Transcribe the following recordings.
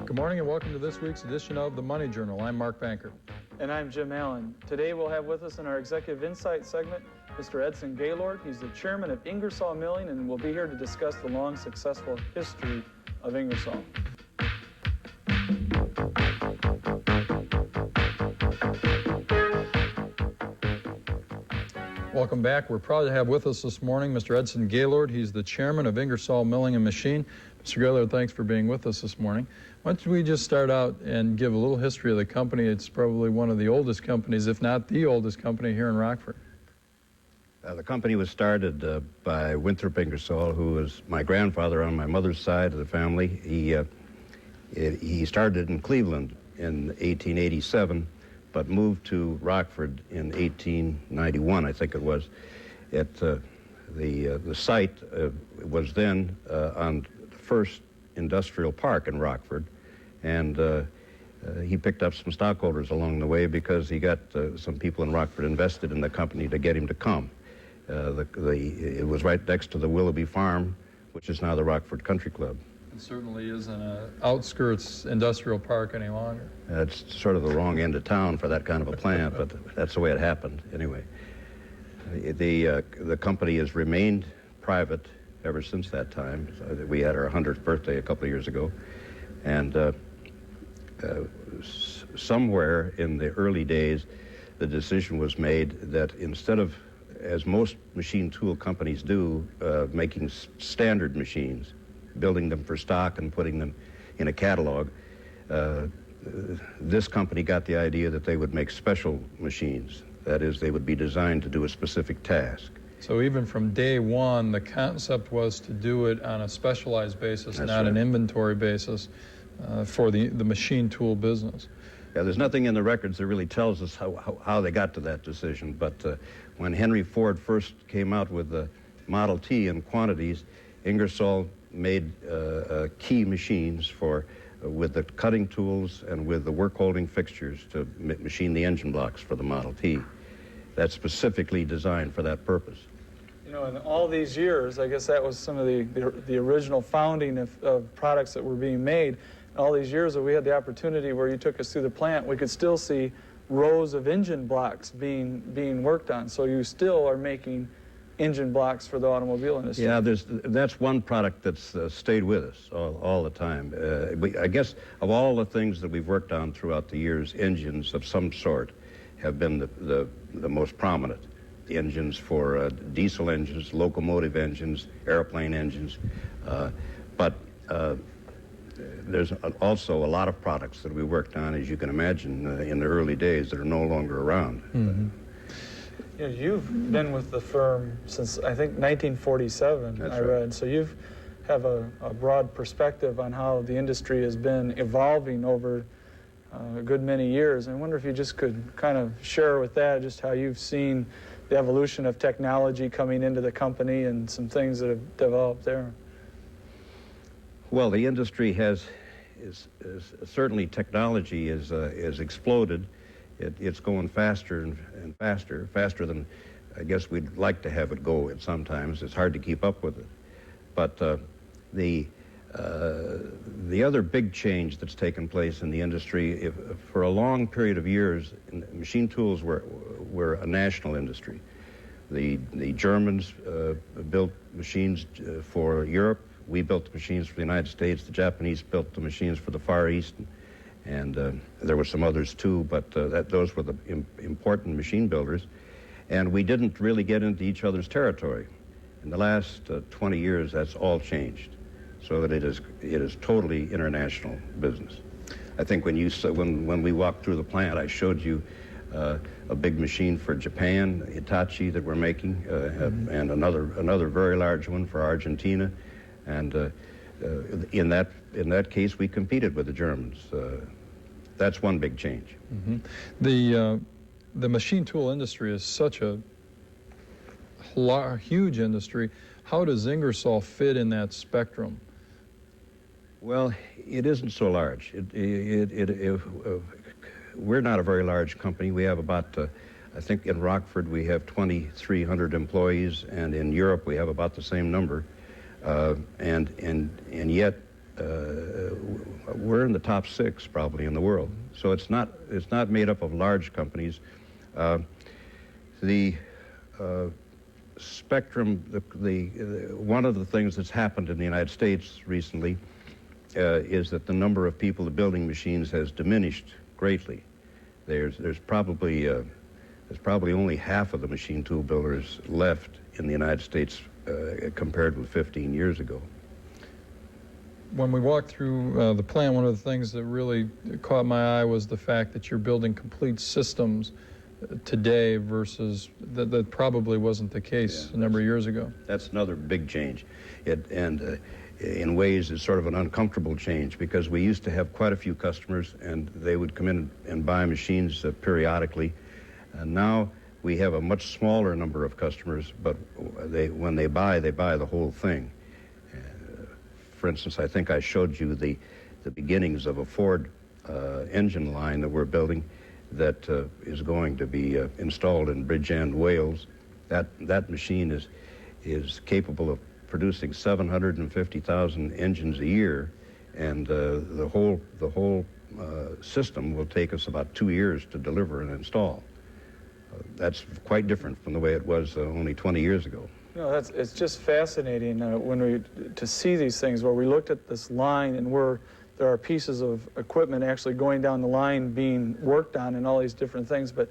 Good morning and welcome to this week's edition of the Money Journal. I'm Mark Banker. And I'm Jim Allen. Today we'll have with us in our Executive Insight segment Mr. Edson Gaylord. He's the chairman of Ingersoll Milling and will be here to discuss the long, successful history of Ingersoll. Welcome back. We're proud to have with us this morning Mr. Edson Gaylord. He's the chairman of Ingersoll Milling and Machine. Mr. Gaylord, thanks for being with us this morning. Why don't we just start out and give a little history of the company? It's probably one of the oldest companies, if not the oldest company here in Rockford. The company was started by Winthrop Ingersoll, who was my grandfather on my mother's side of the family. He started in Cleveland in 1887, but moved to Rockford in 1891, I think it was. The site was then on the first industrial park in Rockford, and he picked up some stockholders along the way because he got some people in Rockford invested in the company to get him to come. It was right next to the Willoughby Farm, which is now the Rockford Country Club. It certainly isn't an outskirts industrial park any longer. It's sort of the wrong end of town for that kind of a plant, but that's the way it happened anyway. The company has remained private ever since that time. We had our 100th birthday a couple of years ago, and somewhere in the early days, the decision was made that instead of, as most machine tool companies do, making standard machines, building them for stock and putting them in a catalog, this company got the idea that they would make special machines. That is, they would be designed to do a specific task. So even from day one, the concept was to do it on a specialized basis, That's not right. an inventory basis for the machine tool business. Yeah, there's nothing in the records that really tells us how they got to that decision, but when Henry Ford first came out with the Model T in quantities, Ingersoll made key machines with the cutting tools and with the work-holding fixtures to machine the engine blocks for the Model T. That's specifically designed for that purpose. You know, in all these years, I guess that was some of the original founding of products that were being made. In all these years that we had the opportunity where you took us through the plant, we could still see rows of engine blocks being worked on. So you still are making engine blocks for the automobile industry. Yeah, that's one product that's stayed with us all the time. I guess of all the things that we've worked on throughout the years, engines of some sort have been the most prominent. The engines for diesel engines, locomotive engines, airplane engines, but there's also a lot of products that we worked on, as you can imagine, in the early days that are no longer around. Mm-hmm. You know, you've been with the firm since, I think, 1947, That's I right. read. So you have a broad perspective on how the industry has been evolving over a good many years. I wonder if you just could kind of share with that just how you've seen the evolution of technology coming into the company and some things that have developed there. Well, the industry is certainly technology is exploded. It's going faster and faster than I guess we'd like to have it go at sometimes. It's hard to keep up with it. But the other big change that's taken place in the industry, for a long period of years, machine tools were a national industry. The Germans built machines for Europe. We built the machines for the United States. The Japanese built the machines for the Far East. And there were some others too, but those were the important machine builders. And we didn't really get into each other's territory. In the last 20 years, that's all changed, so that it is totally international business. I think when we walked through the plant, I showed you a big machine for Japan, Hitachi, that we're making, and another very large one for Argentina, and in that case, we competed with the Germans. That's one big change. Mm-hmm. The machine tool industry is such a huge industry. How does Ingersoll fit in that spectrum? Well, it isn't so large. We're not a very large company. We have about, I think in Rockford we have 2,300 employees, and in Europe we have about the same number. And yet we're in the top 6 probably in the world. So it's not made up of large companies. The spectrum, one of the things that's happened in the United States recently is that the number of people building machines has diminished greatly. There's probably only half of the machine tool builders left in the United States compared with 15 years ago. When we walked through the plant, one of the things that really caught my eye was the fact that you're building complete systems today versus that probably wasn't the case a number of years ago. That's another big change. In ways, it's sort of an uncomfortable change because we used to have quite a few customers and they would come in and buy machines periodically. And now we have a much smaller number of customers, but when they buy the whole thing. For instance, I think I showed you the beginnings of a Ford engine line that we're building that is going to be installed in Bridgend, Wales. That machine is capable of producing 750,000 engines a year, and the whole system will take us about 2 years to deliver and install. That's quite different from the way it was only 20 years ago. No, it's just fascinating to see these things where we looked at this line and where there are pieces of equipment actually going down the line being worked on and all these different things. But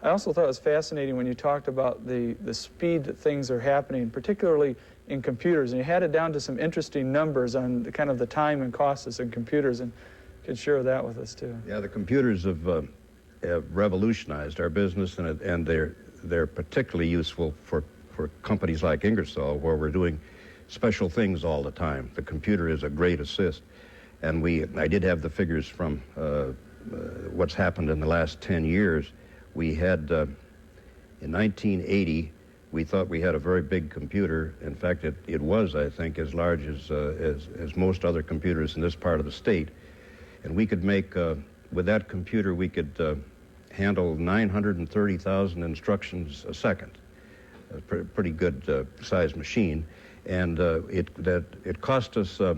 I also thought it was fascinating when you talked about the speed that things are happening, particularly in computers, and you had it down to some interesting numbers on the time and costs in computers, and you could share that with us too. Yeah, the computers have revolutionized our business, and they're particularly useful for companies like Ingersoll, where we're doing special things all the time. The computer is a great assist, and I did have the figures from what's happened in the last 10 years. We had in 1980. We thought we had a very big computer. In fact, it was, I think, as large as most other computers in this part of the state. And we could make, with that computer, we could handle 930,000 instructions a second. A pretty good sized machine. And it cost us, I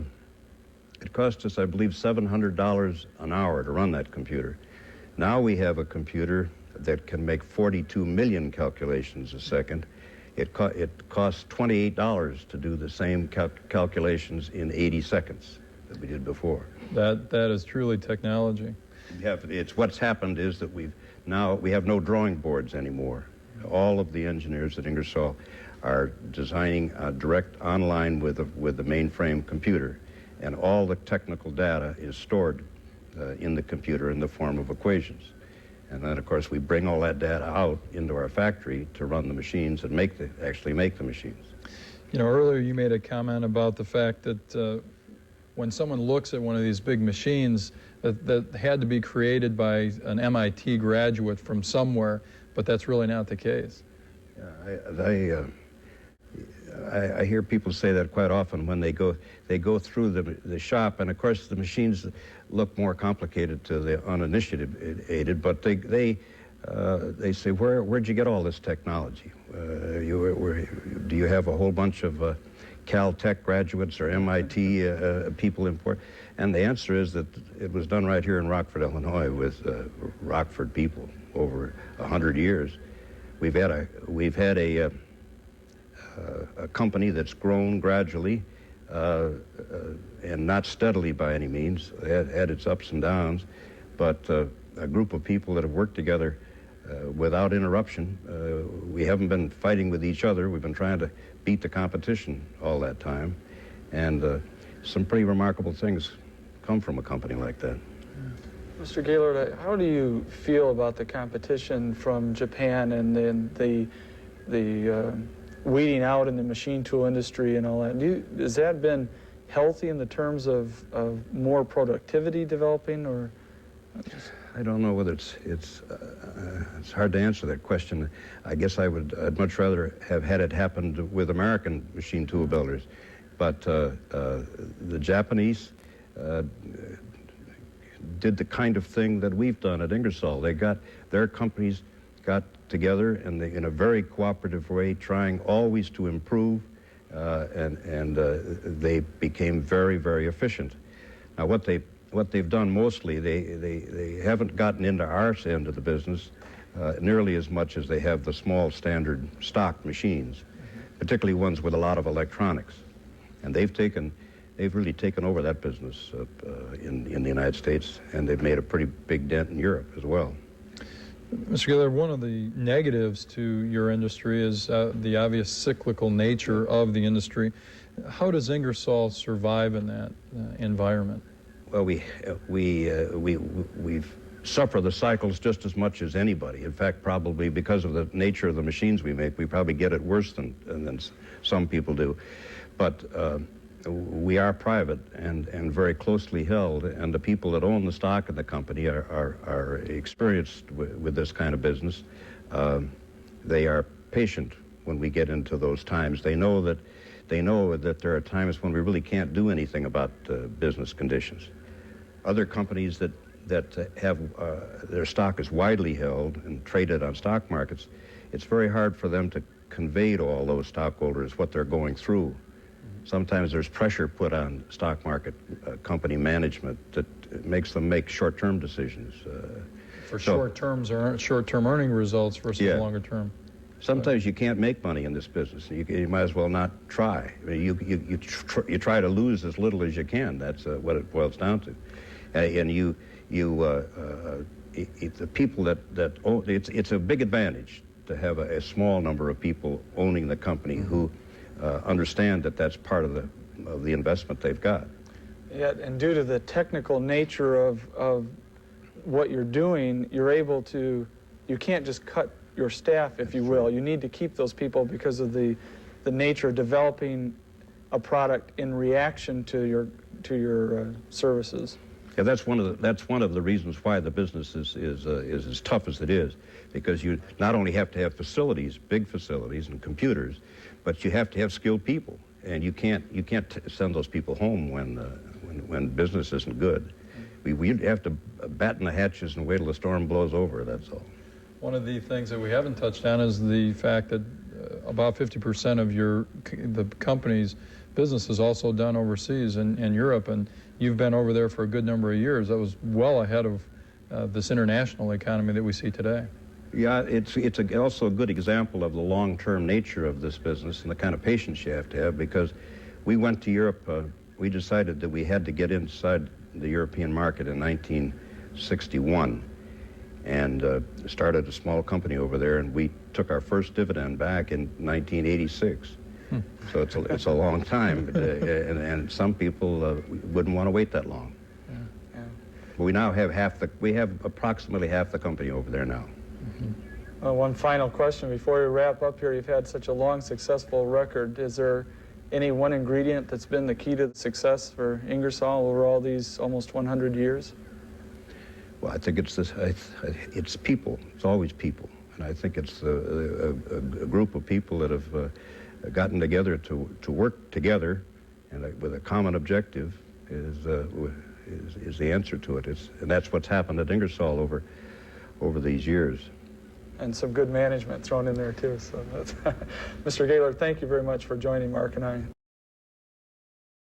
believe, $700 an hour to run that computer. Now we have a computer that can make 42 million calculations a second. It costs $28 to do the same calculations in 80 seconds that we did before. That is truly technology. What's happened is that we have no drawing boards anymore. All of the engineers at Ingersoll are designing direct online with the mainframe computer, and all the technical data is stored in the computer in the form of equations. And then, of course, we bring all that data out into our factory to run the machines and actually make the machines. You know, earlier you made a comment about the fact that when someone looks at one of these big machines that had to be created by an MIT graduate from somewhere, but that's really not the case. Yeah, I hear people say that quite often when they go through the shop, and of course the machines look more complicated to the uninitiated, but they say, where'd you get all this technology? Do you have a whole bunch of Caltech graduates or MIT people in port? And the answer is that it was done right here in Rockford, Illinois, with Rockford people over 100 years. We've had a company that's grown gradually and not steadily by any means. It had its ups and downs, but a group of people that have worked together without interruption. We haven't been fighting with each other. We've been trying to beat the competition all that time, and some pretty remarkable things come from a company like that. Mr. Gaylord, how do you feel about the competition from Japan and then the weeding out in the machine tool industry and all that? Has that been healthy in the terms of more productivity developing, or? I don't know whether it's hard to answer that question. I guess I'd much rather have had it happen with American machine tool builders, but the Japanese did the kind of thing that we've done at Ingersoll. Their companies got together and in a very cooperative way, trying always to improve, and they became very, very efficient. Now, what they've done mostly, they haven't gotten into our end of the business nearly as much as they have the small standard stock machines, particularly ones with a lot of electronics. And they've really taken over that business in the United States, and they've made a pretty big dent in Europe as well. Mr. Gaylord, one of the negatives to your industry is the obvious cyclical nature of the industry. How does Ingersoll survive in that environment? Well, we suffer the cycles just as much as anybody. In fact, probably because of the nature of the machines we make, we probably get it worse than some people do. But we are private and very closely held, and the people that own the stock in the company are experienced with this kind of business. They are patient when we get into those times. They know that there are times when we really can't do anything about business conditions. Other companies that have their stock is widely held and traded on stock markets, it's very hard for them to convey to all those stockholders what they're going through. Sometimes there's pressure put on stock market company management that makes them make short-term decisions. For short-term earning results versus longer term. Sometimes you can't make money in this business. You might as well not try. I mean, you try to lose as little as you can. That's what it boils down to. And the people that own, it's a big advantage to have a small number of people owning the company who understand that that's part of the investment they've got. Yeah, and due to the technical nature of what you're doing, you're able to, you can't just cut your staff, if you will. You need to keep those people because of the nature of developing a product in reaction to your services. Yeah, that's one of the reasons why the business is as tough as it is, because you not only have to have facilities, big facilities and computers, but you have to have skilled people, and you can't send those people home when business isn't good. We have to batten the hatches and wait till the storm blows over. That's all. One of the things that we haven't touched on is the fact that about 50% of the company's business is also done overseas in Europe, and you've been over there for a good number of years. That was well ahead of this international economy that we see today. Yeah, it's also a good example of the long-term nature of this business and the kind of patience you have to have, because we went to Europe, we decided that we had to get inside the European market in 1961 and started a small company over there, and we took our first dividend back in 1986. So it's a long time, and some people wouldn't want to wait that long. Yeah. But we now have we have approximately half the company over there now. One final question before we wrap up here. You've had such a long, successful record. Is there any one ingredient that's been the key to the success for Ingersoll over all these almost 100 years? Well, I think it's people. It's always people. And I think it's a group of people that have gotten together to work together and with a common objective is the answer to it. And that's what's happened at Ingersoll over these years. And some good management thrown in there too. So that's Mr. Gaylord, thank you very much for joining Mark and I.